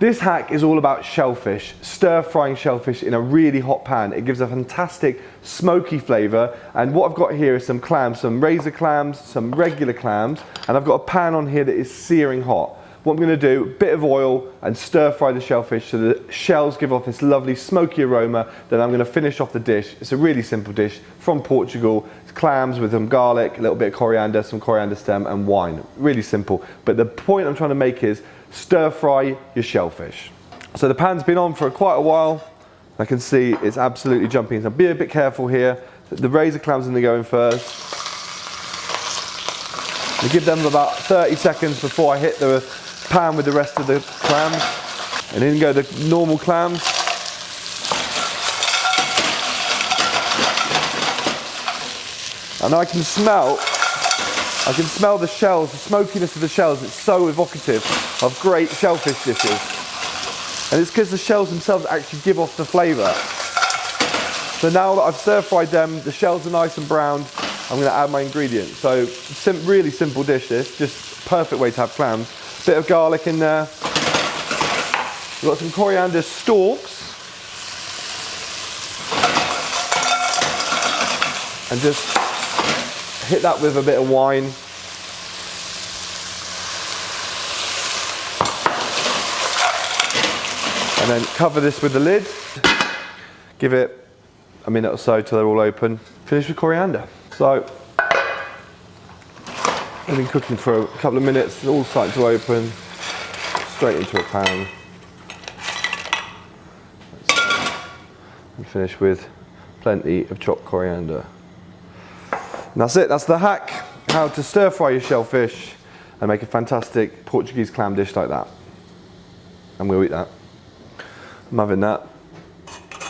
This hack is all about shellfish, stir-frying shellfish in a really hot pan. It gives a fantastic smoky flavour, and what I've got here is some clams, some razor clams, some regular clams, and I've got a pan on here that is searing hot. What I'm going to do, a bit of oil and stir-fry the shellfish so the shells give off this lovely smoky aroma. Then I'm going to finish off the dish. It's a really simple dish from Portugal. It's clams with some garlic, a little bit of coriander, some coriander stem and wine. Really simple. But the point I'm trying to make is stir-fry your shellfish. So the pan's been on for quite a while. I can see it's absolutely jumping. So be a bit careful here. The razor clams are going to go in first. I give them about 30 seconds before I hit the pan with the rest of the clams, and in go the normal clams. And I can smell the shells, the smokiness of the shells. It's so evocative of great shellfish dishes, and it's because the shells themselves actually give off the flavour. So now that I've stir-fried them, the shells are nice and browned, I'm going to add my ingredients. So really simple dish this, just perfect way to have clams. Bit of garlic in there. We've got some coriander stalks. And just hit that with a bit of wine. And then cover this with the lid. Give it a minute or so till they're all open. Finish with coriander. So, I've been cooking for a couple of minutes, all starting to open, straight into a pan. And finish with plenty of chopped coriander. And that's it, that's the hack, how to stir fry your shellfish and make a fantastic Portuguese clam dish like that. And we'll eat that. I'm having that.